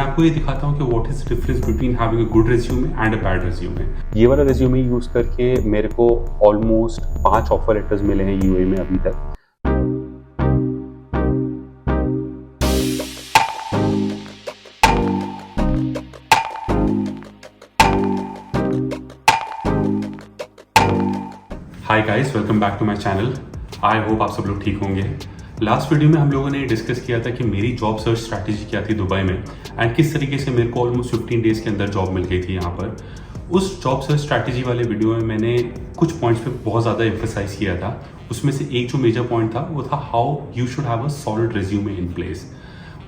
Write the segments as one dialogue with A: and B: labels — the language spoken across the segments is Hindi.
A: मैं आपको ये दिखाता हूँ कि what is difference between having a good resume and a bad resume. ये वाला रिज्यूमे यूज करके मेरे को ऑलमोस्ट 5 ऑफर लेटर्स मिले हैं यूए में अभी तक। Hi guys, welcome back to my channel. I hope आप सब लोग ठीक होंगे। लास्ट वीडियो में हम लोगों ने डिस्कस किया था कि मेरी जॉब सर्च स्ट्रैटेजी क्या थी दुबई में एंड किस तरीके से मेरे को ऑलमोस्ट 15 डेज के अंदर जॉब मिल गई थी यहाँ पर। उस जॉब सर्च स्ट्रैटेजी वाले वीडियो में मैंने कुछ पॉइंट्स पे बहुत ज़्यादा एम्फसाइज किया था। उसमें से एक जो मेजर पॉइंट था वो था how you should have a solid resume in place.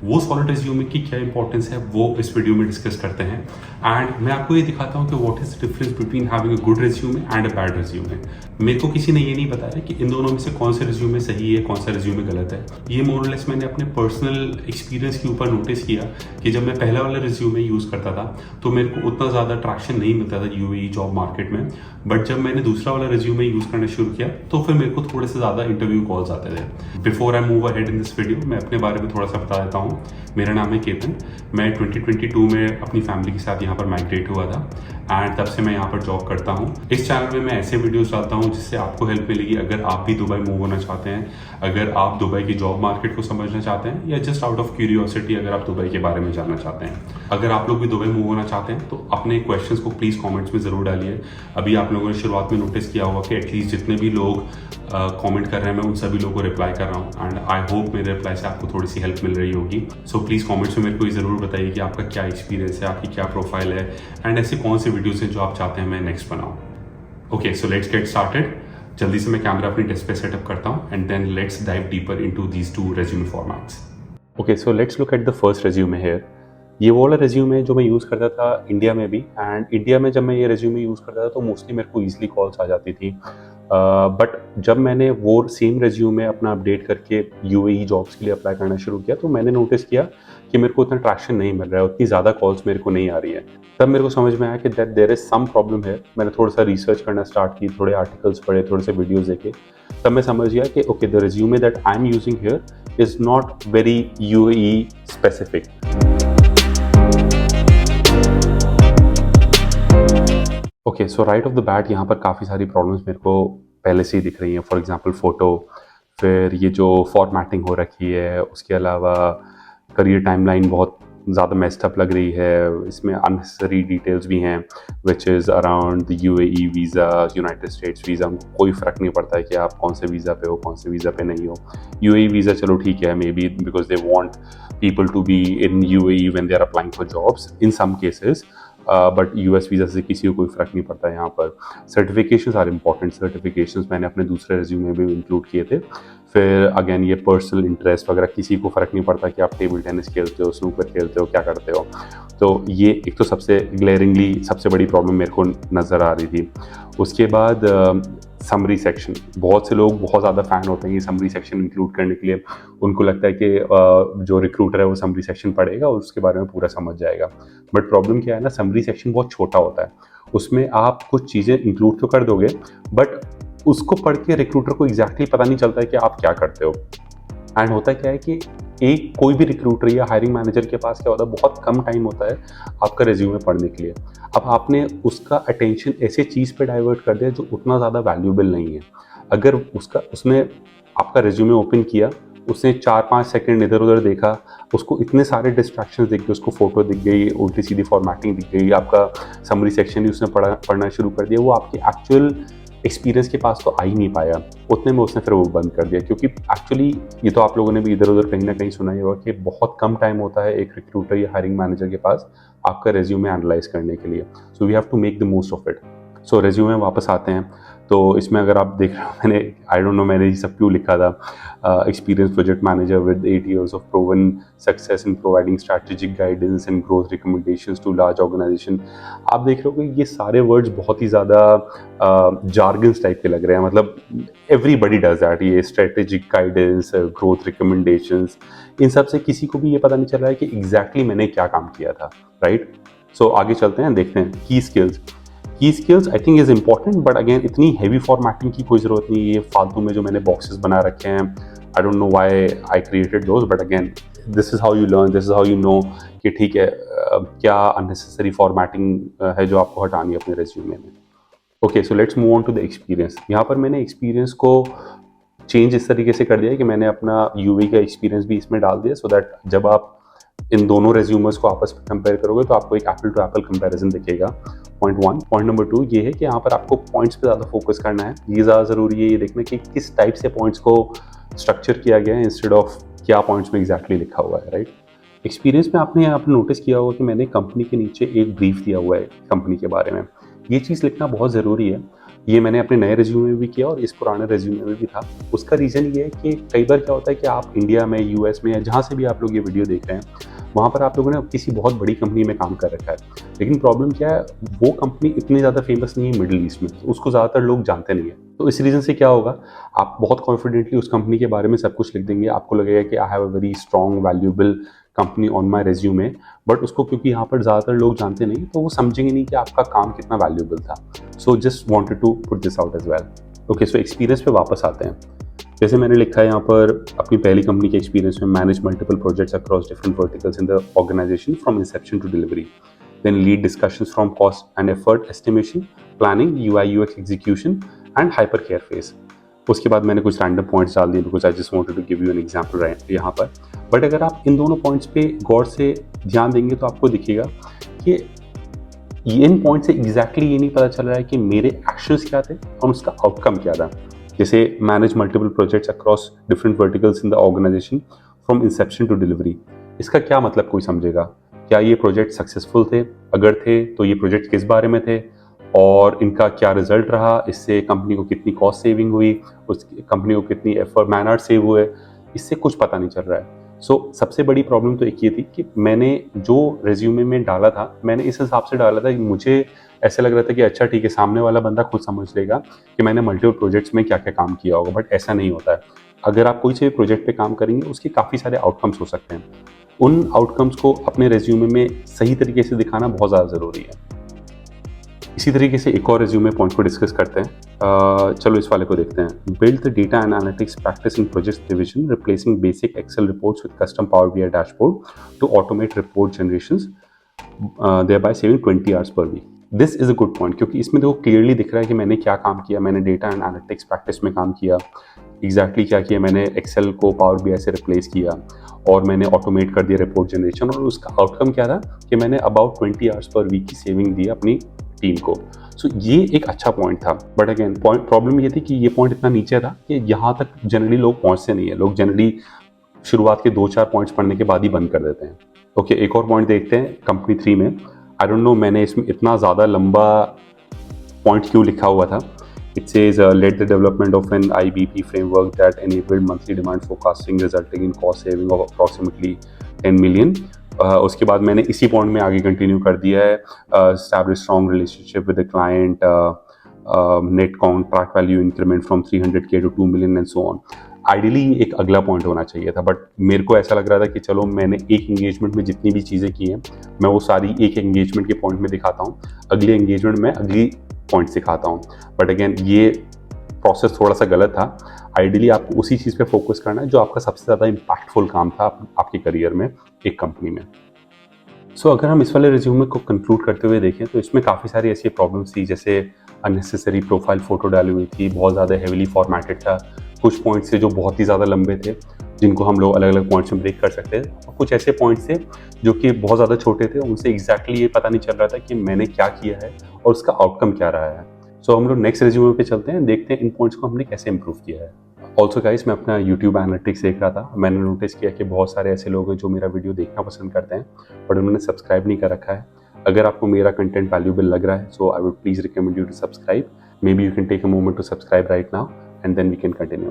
A: वो सॉलिड रिज्यूमे की क्या इंपॉर्टेंस है वो इस वीडियो में डिस्कस करते हैं एंड मैं आपको ये दिखाता हूँ कि what is difference between having a good resume and a bad resume. मेरे को किसी ने ये नहीं बताया कि इन दोनों में से कौन सा रिज्यूमे सही है, कौन सा रिज्यूमे गलत है। ये मोरलेस मैंने अपने पर्सनल एक्सपीरियंस के ऊपर नोटिस किया कि जब मैं पहला वाला रिज्यूमे यूज़ करता था तो मेरे को उतना ज़्यादा ट्रैक्शन नहीं मिलता था यूएई जॉब मार्केट में। बट जब मैंने दूसरा वाला रिज्यूमे यूज़ करना शुरू किया तो फिर मेरे को थोड़े से ज़्यादा इंटरव्यू कॉल्स आते थे। Before I move ahead in this video मैं अपने बारे में थोड़ा सा बता देता हूँ। मेरा नाम है केतन। मैं 2022 में अपनी फैमिली के साथ यहाँ पर माइग्रेट हुआ था एंड तब से मैं यहाँ पर जॉब करता हूँ। इस चैनल में मैं ऐसे वीडियोस डालता हूँ जिससे आपको हेल्प मिलेगी अगर आप भी दुबई मूव होना चाहते हैं, अगर आप दुबई की जॉब मार्केट को समझना चाहते हैं या जस्ट आउट ऑफ क्यूरियोसिटी अगर आप दुबई के बारे में जानना चाहते हैं। अगर आप लोग भी दुबई मूव होना चाहते हैं तो अपने क्वेश्चंस को प्लीज़ कमेंट्स में ज़रूर डालिए। अभी आप लोगों ने शुरुआत में नोटिस किया होगा कि एटलीस्ट जितने भी लोग कमेंट कर रहे हैं मैं उन सभी लोगों को रिप्लाई कर रहा हूँ एंड आई होप मेरे रिप्लाई से आपको थोड़ी सी हेल्प मिल रही होगी। सो प्लीज़ कमेंट्स में मेरे को ये ज़रूर बताइए कि आपका क्या एक्सपीरियंस है, आपकी क्या प्रोफाइल है एंड ऐसे कौन से वीडियोज़ हैं जो आप चाहते हैं मैं नेक्स्ट बनाऊँ। Okay, so let's get started. जल्दी से मैं कैमरा अपनी डेस्क पे सेटअप करता हूँ and then let's dive deeper into these two resume formats. Okay, so let's look at the first resume here. ये वो वाला रेज्यूमे जो मैं यूज़ करता था इंडिया में भी एंड इंडिया में जब मैं ये रेज्यूमे यूज़ करता था तो मोस्टली मेरे को ईजिली कॉल्स आ जाती थी। बट जब मैंने वो सेम रेज्यूमे अपना अपडेट करके यूएई जॉब्स के लिए अप्लाई करना शुरू किया तो मैंने नोटिस किया कि मेरे को उतना ट्रैक्शन नहीं मिल रहा है, उतनी ज़्यादा कॉल्स मेरे को नहीं आ रही है। तब मेरे को समझ में आया कि that there is some problem है। मैंने थोड़ा सा रिसर्च करना स्टार्ट की, थोड़े आर्टिकल्स पढ़े, थोड़े से वीडियोज़ देखे। तब मैं समझ गया कि okay, the resume that I am using here is not very UAE specific. Okay, so right off the bat यहाँ पर काफ़ी सारी प्रॉब्लम्स मेरे को पहले से ही दिख रही हैं। फॉर एग्जांपल फ़ोटो, फिर ये जो फॉर्मेटिंग हो रखी है, उसके अलावा करियर टाइमलाइन बहुत ज़्यादा मेस्ड अप लग रही है। इसमें अननेसेसरी डिटेल्स भी हैं which is around the UAE visa, United states visa. कोई फ़र्क नहीं पड़ता है कि आप कौन से वीज़ा पे हो, कौन से वीज़ा पे नहीं हो। यूएई वीज़ा चलो ठीक है, maybe because they want people to be in UAE when they are applying for jobs in some cases. But US visa से किसी को कोई फ़र्क नहीं पड़ता है यहाँ पर। Certifications are important. सर्टिफिकेशंस मैंने अपने दूसरे रिज्यूमे में भी इंक्लूड किए थे। फिर अगेन ये पर्सनल इंटरेस्ट वगैरह किसी को फ़र्क नहीं पड़ता कि आप टेबल टेनिस खेलते हो, स्नूकर खेलते हो, क्या करते हो। तो ये एक तो सबसे ग्लेयरिंगली सबसे बड़ी प्रॉब्लम मेरे को नज़र आ रही थी। उसके बाद समरी सेक्शन। बहुत से लोग बहुत ज़्यादा फ़ैन होते हैं ये समरी सेक्शन इंक्लूड करने के लिए। उनको लगता है कि जो रिक्रूटर है वो समरी सेक्शन पढ़ेगा और उसके बारे में पूरा समझ जाएगा। बट प्रॉब्लम क्या है ना, समरी सेक्शन बहुत छोटा होता है। उसमें आप कुछ चीज़ें इंक्लूड तो कर दोगे बट उसको पढ़ के रिक्रूटर को एग्जैक्टली पता नहीं चलता है कि आप क्या करते हो। एंड होता क्या है कि एक कोई भी रिक्रूटर या हायरिंग मैनेजर के पास क्या होता है, बहुत कम टाइम होता है आपका रिज्यूमे पढ़ने के लिए। अब आपने उसका अटेंशन ऐसे चीज़ पे डाइवर्ट कर दिया जो उतना ज़्यादा वैल्यूएबल नहीं है। अगर उसने आपका रिज्यूमे ओपन किया, उसने 4-5 सेकंड इधर उधर देखा, उसको इतने सारे डिस्ट्रैक्शंस दिख गए, उसको फोटो दिख गई, उल्टी सीधी फॉर्मेटिंग दिख गई, आपका समरी सेक्शन भी उसने पढ़ना शुरू कर दिया, वो आपकी एक्चुअल एक्सपीरियंस के पास तो आ ही नहीं पाया। उतने में उसने फिर वो बंद कर दिया। क्योंकि एक्चुअली ये तो आप लोगों ने भी इधर उधर कहीं ना कहीं सुना ही होगा कि बहुत कम टाइम होता है एक रिक्रूटर या हायरिंग मैनेजर के पास आपका रेज्यूमे एनालाइज करने के लिए। So we have to make the most of it. So resume वापस आते हैं तो इसमें अगर आप देख रहे हो, मैंने आई डोंट नो मैंने ये सब क्यों लिखा था। Experience project manager with 8 years of proven success in providing strategic guidance and growth recommendations to large organization. आप देख रहे हो कि ये सारे वर्ड्स बहुत ही ज़्यादा जार्गन्स टाइप के लग रहे हैं। मतलब एवरीबडी डज दैट। ये स्ट्रैटेजिक गाइडेंस, ग्रोथ रिकमेंडेशंस, इन सब से किसी को भी ये पता नहीं चल रहा है कि एग्जैक्टली मैंने क्या काम किया था। राइट, सो आगे चलते हैं, देखते हैं की skills I think is important but again इतनी हैवी फॉर्मेटिंग की कोई ज़रूरत नहीं है। ये फालतू में जो मैंने बॉक्सेस बना रखे हैं, I don't know why I created those, but again this is how you learn, this is how you know कि ठीक है क्या अननेसेसरी फॉर्मेटिंग है जो आपको हटानी है अपने रेज्यूमे में। Okay, so let's move on to the experience. यहाँ पर मैंने एक्सपीरियंस को चेंज इस तरीके से कर दिया है कि मैंने अपना यूवी का एक्सपीरियंस भी इसमें डाल दिया, सो दैट जब आप इन दोनों रेज्यूमर्स को आपस में कंपेयर करोगे तो आपको एक एप्पल टू एप्पल कंपैरिजन दिखेगा। Point one. Point number two ये है कि यहाँ पर आपको पॉइंट्स पे ज़्यादा फोकस करना है। ये ज़्यादा ज़रूरी है ये देखना कि किस टाइप से पॉइंट्स को स्ट्रक्चर किया गया है इंस्टेड ऑफ क्या पॉइंट्स में एग्जैक्टली लिखा हुआ है, राइट। एक्सपीरियंस में आपने यहाँ पर नोटिस किया होगा कि मैंने कंपनी के नीचे एक ब्रीफ दिया हुआ है कंपनी के बारे में। ये चीज़ लिखना बहुत ज़रूरी है। ये मैंने अपने नए रेज्यूमे में भी किया और इस पुराने रेज्यूमे में भी था। उसका रीज़न ये है कि कई बार क्या होता है कि आप इंडिया में, यूएस में या जहाँ से भी आप लोग ये वीडियो देख रहे हैं, वहाँ पर आप लोगों ने किसी बहुत बड़ी कंपनी में काम कर रखा है, लेकिन प्रॉब्लम क्या है, वो कंपनी इतनी ज़्यादा फेमस नहीं है मिडिल ईस्ट में, तो उसको ज़्यादातर लोग जानते नहीं है। तो इस रीज़न से क्या होगा, आप बहुत कॉन्फिडेंटली उस कंपनी के बारे में सब कुछ लिख देंगे, आपको लगेगा कि I have a very strong valuable company on my resume, but उसको क्योंकि यहाँ पर ज़्यादातर लोग जानते नहीं, तो वो समझेंगे नहीं कि आपका काम कितना वैल्यूएबल था। So just wanted to put this out as well. Okay, so experience पे वापस आते हैं। जैसे मैंने लिखा है यहाँ पर अपनी पहली कंपनी के एक्सपीरियंस में, manage multiple projects across different verticals in the organization from inception to delivery, then lead discussions from cost and effort estimation, planning, UI UX execution and hyper care phase. उसके बाद मैंने कुछ रैंडम पॉइंट्स डाल दिए because I just wanted to give you an example यहाँ पर। बट अगर आप इन दोनों पॉइंट्स पे गौर से ध्यान देंगे तो आपको दिखेगा कि इन पॉइंट से एग्जैक्टली ये नहीं पता चल रहा है कि मेरे एक्शंस क्या थे और उसका आउटकम क्या था। जैसे manage multiple projects across different verticals in the organization from inception to delivery, इसका क्या मतलब कोई समझेगा? क्या ये प्रोजेक्ट सक्सेसफुल थे? अगर थे तो ये प्रोजेक्ट किस बारे में थे और इनका क्या रिजल्ट रहा, इससे कंपनी को कितनी कॉस्ट सेविंग हुई, उस कंपनी को कितनी एफर्ट मैन आवर सेव हुए, इससे कुछ पता नहीं चल रहा है। सबसे बड़ी प्रॉब्लम तो एक ये थी कि मैंने जो रेज्यूमे में डाला था, मैंने इस हिसाब से डाला था कि मुझे ऐसा लग रहा था कि अच्छा ठीक है, सामने वाला बंदा खुद समझ लेगा कि मैंने मल्टीपल प्रोजेक्ट्स में क्या क्या काम किया होगा, बट ऐसा नहीं होता है। अगर आप कोई से भी प्रोजेक्ट पे काम करेंगे, उसके काफ़ी सारे आउटकम्स हो सकते हैं। उन आउटकम्स को अपने रेज्यूमे में सही तरीके से दिखाना बहुत ज़्यादा ज़रूरी है। इसी तरीके से एक और रेज्यूमे पॉइंट को डिस्कस करते हैं। चलो इस वाले को देखते हैं। Build the data and analytics practice in project division, replacing basic Excel reports with custom Power BI dashboard to automate report generations, thereby saving 20 hours per week. This is a good point, क्योंकि इसमें देखो क्लियरली दिख रहा है कि मैंने क्या काम किया। मैंने डेटा एंड एनालिटिक्स प्रैक्टिस में काम किया। एग्जैक्टली क्या किया, मैंने एक्सेल को पावर बीआई से रिप्लेस किया और मैंने ऑटोमेट कर दिया रिपोर्ट जनरेशन, और उसका आउटकम क्या था कि मैंने अबाउट 20 आवर्स पर वीक की सेविंग दी अपनी टीम को। ये एक अच्छा पॉइंट था, बट अगेन प्रॉब्लम ये थी कि ये पॉइंट इतना नीचे था कि यहाँ तक जनरली लोग पहुँचते नहीं है। लोग जनरली शुरुआत के 2-4 पॉइंट्स पढ़ने के बाद ही बंद कर देते हैं। ओके, एक और पॉइंट देखते हैं कंपनी 3 में। आई डोंट नो मैंने इसमें इतना ज़्यादा लंबा पॉइंट क्यों लिखा हुआ था। It says led the development of an IBP framework that enabled monthly demand forecasting resulting in cost saving of approximately 10 million. उसके बाद मैंने इसी पॉइंट में आगे कंटिन्यू कर दिया है, establish strong relationship with the client, net contract value increment from 300K to 2 million and so on. Ideally एक अगला पॉइंट होना चाहिए था, बट मेरे को ऐसा लग रहा था कि चलो मैंने एक एंगेजमेंट में जितनी भी चीज़ें की हैं मैं वो सारी एक एंगेजमेंट के पॉइंट में दिखाता हूँ, अगली एंगेजमेंट में अगली पॉइंट दिखाता हूँ। बट अगेन ये प्रोसेस थोड़ा सा गलत था। आइडियली आपको उसी चीज़ पे फोकस करना है जो आपका सबसे ज़्यादा इम्पैक्टफुल काम था आपके करियर में एक कंपनी में। अगर हम इस वाले रिज्यूमे को कंक्लूड करते हुए देखें तो इसमें काफ़ी सारी ऐसी प्रॉब्लम्स थी, जैसे अननेसेसरी प्रोफाइल फ़ोटो डाली हुई थी, बहुत ज़्यादा हेविली फॉर्मेटेड था, कुछ पॉइंट्स थे जो बहुत ही ज़्यादा लंबे थे जिनको हम लोग अलग अलग पॉइंट्स में ब्रेक कर सकते थे, और कुछ ऐसे पॉइंट्स थे जो कि बहुत ज़्यादा छोटे थे, उनसे एग्जैक्टली ये पता नहीं चल रहा था कि मैंने क्या किया है और उसका आउटकम क्या रहा है। हम लोग नेक्स्ट रिज्यूमे पे चलते हैं, देखते हैं इन पॉइंट्स को हमने कैसे इंप्रूव किया है। ऑल्सो गाइस, मैं अपना यूट्यूब एनालिटिक्स देख रहा था, मैंने नोटिस किया कि बहुत सारे ऐसे लोग हैं जो मेरा वीडियो देखना पसंद करते हैं बट उन्होंने सब्सक्राइब नहीं कर रखा है। अगर आपको मेरा कंटेंट वैल्यूएबल लग रहा है, so I would please recommend you to subscribe. Maybe you can take a moment to subscribe right now and then we can continue.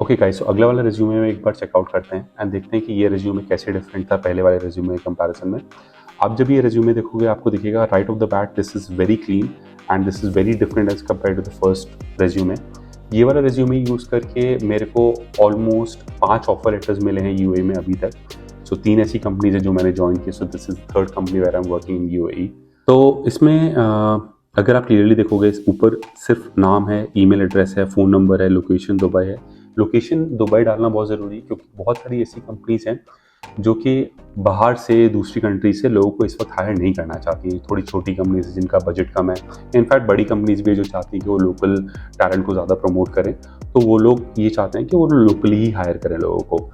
A: Okay guys, अगला वाला रिज्यूमे में एक बार चेकआउट करते हैं एंड देखते हैं कि ये रिज्यूमे कैसे डिफरेंट था पहले वाले रिज्यूमे के कंपैरिजन में। आप जब ये रिज्यूमे देखोगे आपको दिखेगा right off the bat this is very clean and this is very different as compare to the first resume. ये वाला रिज्यूमे यूज़ करके मेरे को ऑलमोस्ट 5 ऑफर लेटर्स मिले हैं यूएई में अभी तक। 3 ऐसी कंपनीज है जो मैंने ज्वाइन की, this is third company where I am working in UAE. तो इसमें अगर आप क्लियरली देखोगे इस ऊपर सिर्फ नाम है, ईमेल एड्रेस है, फ़ोन नंबर है, लोकेशन दुबई है। लोकेशन दुबई डालना बहुत ज़रूरी है क्योंकि बहुत सारी ऐसी कंपनीज़ हैं जो कि बाहर से दूसरी कंट्री से लोगों को इस वक्त हायर नहीं करना चाहती। थोड़ी छोटी कंपनीज जिनका बजट कम है, इनफैक्ट बड़ी कंपनीज भी है जो चाहती है कि वो लोकल टैलेंट को ज़्यादा प्रमोट करें, तो वो लोग ये चाहते हैं कि वो लोकली ही हायर करें लोगों को।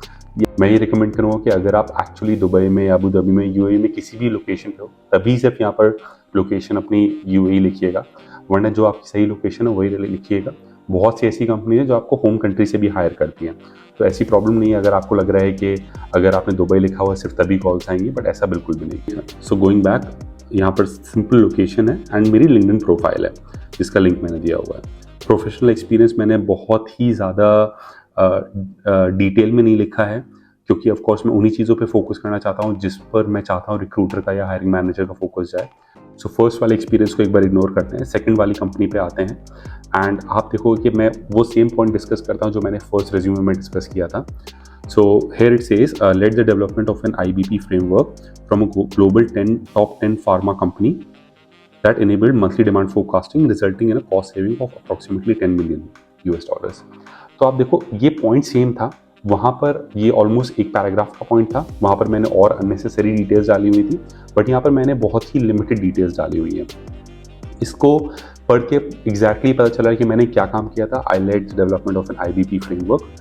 A: मैं ये रिकमेंड करूँगा कि अगर आप एक्चुअली दुबई में या अबू धाबी में, यूएई में किसी भी लोकेशन पे हो, तभी सिर्फ यहाँ पर लोकेशन अपनी यूएई लिखिएगा, वरना जो आपकी सही लोकेशन है वही लिखिएगा। बहुत सी ऐसी कंपनी है जो आपको होम कंट्री से भी हायर करती हैं, तो ऐसी प्रॉब्लम नहीं है अगर आपको लग रहा है कि अगर आपने दुबई लिखा हुआ है सिर्फ तभी कॉल्स आएंगी, बट ऐसा बिल्कुल भी नहीं है। सो गोइंग बैक, यहाँ पर सिंपल लोकेशन है एंड मेरी लिंक्डइन प्रोफाइल है जिसका लिंक मैंने दिया हुआ है। प्रोफेशनल एक्सपीरियंस मैंने बहुत ही ज़्यादा डिटेल में नहीं लिखा है क्योंकि ऑफ कोर्स मैं उन्हीं चीज़ों पे फोकस करना चाहता हूँ जिस पर मैं चाहता हूँ रिक्रूटर का या हायरिंग मैनेजर का फोकस जाए। सो फर्स्ट वाले एक्सपीरियंस को एक बार इग्नोर करते हैं, सेकंड वाली कंपनी पे आते हैं एंड आप देखोगे कि मैं वो सेम पॉइंट डिस्कस करता हूँ जो मैंने फर्स्ट रेज्यूमे में डिस्कस किया था। So here it says led the development of an IBP framework from a global top 10 pharma company that enabled monthly demand forecasting resulting in a cost saving of approximately $10 million। तो आप देखो ये पॉइंट सेम था, वहाँ पर ये ऑलमोस्ट एक पैराग्राफ का पॉइंट था, वहाँ पर मैंने और अननेसेसरी डिटेल्स डाली हुई थी, बट यहाँ पर मैंने बहुत ही लिमिटेड डिटेल्स डाली हुई है। इसको पढ़ के एग्जैक्टली पता चला कि मैंने क्या काम किया था। I led development of an IBP framework,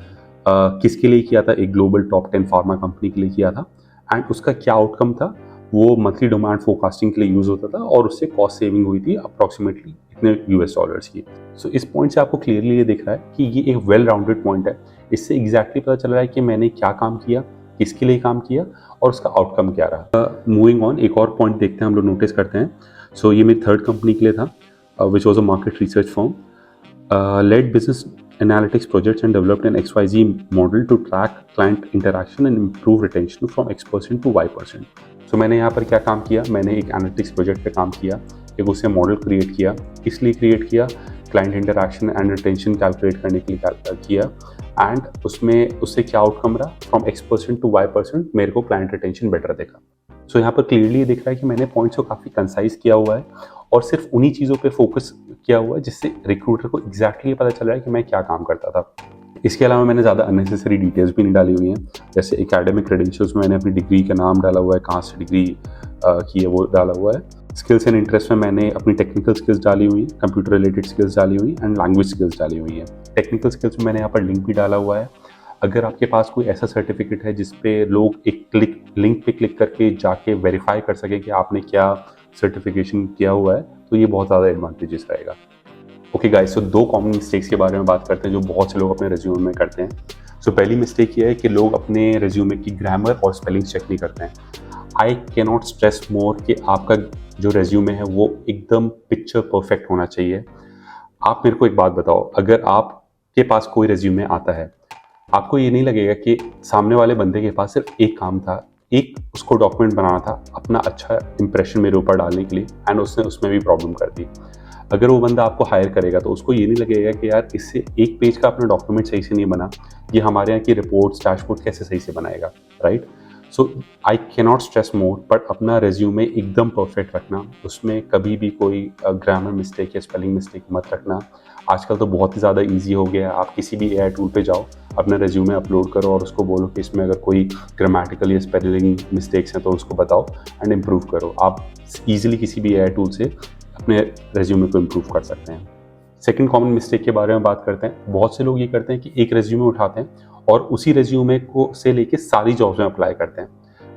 A: किसके लिए किया था, एक ग्लोबल टॉप 10 फार्मा कंपनी के लिए किया था एंड उसका क्या आउटकम था, वो मंथली डिमांड फोरकास्टिंग के लिए यूज होता था और उससे कॉस्ट सेविंग हुई थी अप्रॉक्सीमेटली इतने $US की। सो इस पॉइंट से आपको क्लियरली ये दिख रहा है कि ये एक वेल राउंडेड पॉइंट है। इससे एग्जैक्टली पता चल रहा है कि मैंने क्या काम किया, किसके लिए काम किया और उसका आउटकम क्या रहा। मूविंग ऑन, एक और पॉइंट देखते हैं, हम लोग नोटिस करते हैं। सो ये मेरी थर्ड कंपनी के लिए था, which was a market research firm, led business analytics projects and developed an XYZ model to track client interaction and improve retention from X% to Y%। So मैंने यहाँ पर क्या काम किया, मैंने एक एनालिटिक्स प्रोजेक्ट पे काम किया, एक उससे मॉडल क्रिएट किया। किस लिए क्रिएट किया, client interaction and retention calculate करने के लिए किया एंड उसमें उससे क्या आउटकम रहा, फ्रॉम X% टू Y% मेरे को क्लाइंट रिटेंशन बेटर देखा। सो यहाँ पर क्लियरली दिख रहा है कि मैंने पॉइंट्स को काफ़ी कंसाइज किया हुआ है और सिर्फ उन्हीं चीज़ों पे फोकस किया हुआ है जिससे रिक्रूटर को एग्जैक्टली पता चल रहा है कि मैं क्या काम करता था। इसके अलावा मैंने ज़्यादा अननेसेसरी डिटेल्स भी नहीं डाली हुई हैं, जैसे एकेडमिक क्रेडेंशियल्स में मैंने अपनी डिग्री का नाम डाला हुआ है, कहाँ से डिग्री की है वो डाला हुआ है। स्किल्स एंड इंटरेस्ट में मैंने अपनी टेक्निकल स्किल्स डाली हुई, कंप्यूटर रिलेटेड स्किल्स डाली हुई एंड लैंग्वेज स्किल्स डाली हुई है। टेक्निकल स्किल्स में मैंने यहाँ पर लिंक भी डाला हुआ है। अगर आपके पास कोई ऐसा सर्टिफिकेट है जिस पे लोग एक लिंक पे क्लिक करके जाके वेरीफाई कर सकें कि आपने क्या सर्टिफिकेशन किया हुआ है, तो ये बहुत ज़्यादा एडवांटेजेस रहेगा। ओके गाइस, सो दो कॉमन मिस्टेक्स के बारे में बात करते हैं जो बहुत से लोग अपने रेज्यूमे में करते हैं। सो पहली मिस्टेक ये है कि लोग अपने रेज्यूमे की ग्रामर और स्पेलिंग चेक नहीं करते हैं। आई कैन नॉट स्ट्रेस मोर कि आपका जो रेज्यूमे है वो एकदम पिक्चर परफेक्ट होना चाहिए। आप मेरे को एक बात बताओ, अगर आपके पास कोई रेज्यूमे आता है, आपको ये नहीं लगेगा कि सामने वाले बंदे के पास सिर्फ एक काम था, एक उसको डॉक्यूमेंट बनाना था अपना अच्छा इंप्रेशन मेरे ऊपर डालने के लिए एंड उसने उसमें भी प्रॉब्लम कर दी। अगर वो बंदा आपको हायर करेगा तो उसको ये नहीं लगेगा कि यार इससे एक पेज का अपना डॉक्यूमेंट सही से नहीं बना, ये हमारे यहाँ की रिपोर्ट्स डैशबोर्ड कैसे सही से बनाएगा, right. So I can not stress more, but अपना रेज्यूमे एकदम परफेक्ट रखना, उसमें कभी भी कोई ग्रामर मिस्टेक या स्पेलिंग मिस्टेक मत रखना। आजकल तो बहुत ही ज़्यादा ईजी हो गया है, आप किसी भी एआई टूल पे जाओ, अपना रेज्यूमे अपलोड करो और उसको बोलो कि इसमें अगर कोई ग्रामेटिकल या स्पेलिंग मिस्टेक्स हैं तो उसको बताओ एंड इम्प्रूव करो। आप ईजिली किसी भी एआई टूल से अपने रेज्यूमे को इम्प्रूव कर सकते हैं। सेकंड कॉमन मिस्टेक के बारे में बात करते हैं। बहुत से लोग ये करते हैं कि एक रेज्यूमे उठाते हैं और उसी रेज्यूमे को से लेके सारी जॉब्स में अप्लाई करते हैं।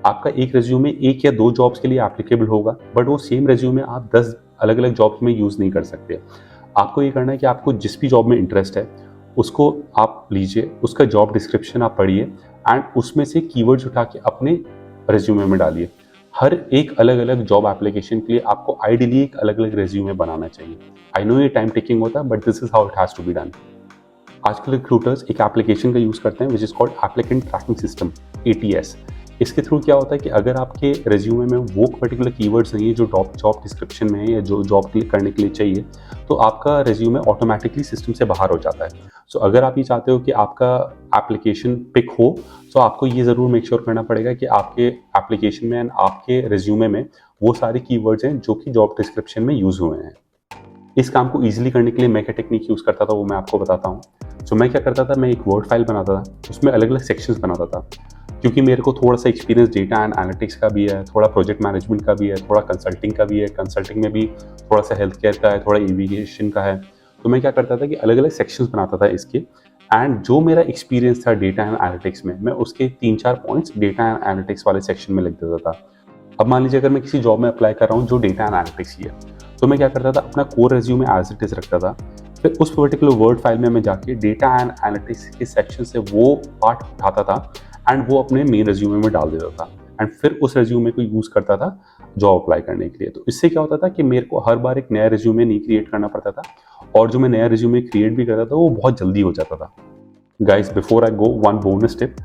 A: आपका एक रेज्यूमे एक या दो जॉब्स के लिए एप्लीकेबल होगा, बट वो सेम रेज्यूमे आप 10 अलग अलग जॉब्स में यूज़ नहीं कर सकते। आपको ये करना है कि आपको जिस भी जॉब में इंटरेस्ट है उसको आप लीजिए, उसका जॉब डिस्क्रिप्शन आप पढ़िए एंड उसमें से कीवर्ड्स उठा के अपने रेज्यूमे में डालिए। हर एक अलग अलग जॉब एप्लीकेशन के लिए आपको आइडियली एक अलग अलग रेज्यूमे बनाना चाहिए। आई नो ये टाइम टेकिंग होता है, but this is how it has to be done. आजकल रिक्रूटर्स एक एप्लीकेशन का यूज़ करते हैं which is called applicant tracking system, ATS। इसके थ्रू क्या होता है कि अगर आपके रेज्यूमे में वो पर्टिकुलर कीवर्ड्स नहीं है जो जॉब डिस्क्रिप्शन में है या जो जॉब क्लिक करने के लिए चाहिए, तो आपका रेज्यूमे ऑटोमेटिकली सिस्टम से बाहर हो जाता है। सो अगर आप ये चाहते हो कि आपका एप्लीकेशन पिक हो, तो आपको ये ज़रूर मेक श्योर करना पड़ेगा कि आपके एप्लीकेशन में एंड आपके रेज्यूमे में वो सारे कीवर्ड्स हैं जो कि जॉब डिस्क्रिप्शन में यूज़ हुए हैं। इस काम को ईजिली करने के लिए मैं क्या टेक्निक यूज़ करता था वो मैं आपको बताता हूँ। सो मैं क्या करता था, मैं एक वर्ड फाइल बनाता था, उसमें अलग अलग सेक्शंस बनाता था। क्योंकि मेरे को थोड़ा सा एक्सपीरियंस डेटा एंड एनालिटिक्स का भी है, थोड़ा प्रोजेक्ट मैनेजमेंट का भी है, थोड़ा कंसल्टिंग का भी है, कंसल्टिंग में भी थोड़ा सा हेल्थ केयर का है, थोड़ा एविएशन का है। तो मैं क्या करता था कि अलग अलग सेक्शंस बनाता था इसके, एंड जो मेरा एक्सपीरियंस था डेटा एंड एनालिटिक्स में, मैं उसके 3-4 पॉइंट्स डेटा एंड एनालिटिक्स वाले सेक्शन में लिख देता था। अब मान लीजिए अगर मैं किसी जॉब में अप्लाई कर रहा हूँ जो डेटा एंड एनालिटिक्स की है, तो मैं क्या करता था, अपना core resume as it is रखता था। फिर उस पर्टिकुलर वर्ड फाइल में मैं जाके डेटा एंड एनालिटिक्स के सेक्शन से वो पार्ट उठाता था एंड वो अपने मेन रेज्यूमे में डाल देता था, एंड फिर उस रेज्यूमे को यूज़ करता था जॉब अप्लाई करने के लिए। तो इससे क्या होता था कि मेरे को हर बार एक नया रेज्यूमे नहीं क्रिएट करना पड़ता था, और जो मैं नया रेज्यूमे क्रिएट भी करता था वो बहुत जल्दी हो जाता था। Guys, before I go, one bonus tip,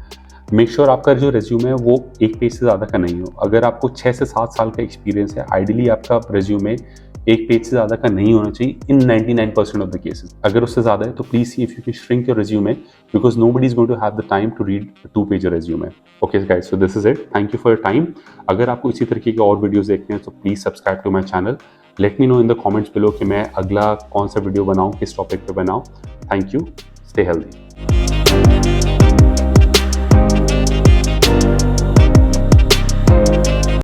A: make sure आपका जो रेज्यूमे है वो एक पेज से ज़्यादा का नहीं हो। अगर आपको 6 से 7 साल का एक्सपीरियंस है, आइडियली आपका रेज्यूमे एक पेज से ज़्यादा का नहीं होना चाहिए इन 99% ऑफ द केसेस। अगर उससे ज़्यादा है तो please see if you can shrink your resume, because nobody is going to have the time to read 2 page resume. Okay guys, so this is it, thank you for your time. अगर आपको इसी तरीके के और वीडियोस देखने हैं तो please subscribe to my channel. Let me know in the comments below कि मैं अगला कौन सा वीडियो बनाऊँ, किस टॉपिक पे बनाऊँ। Thank you, stay healthy.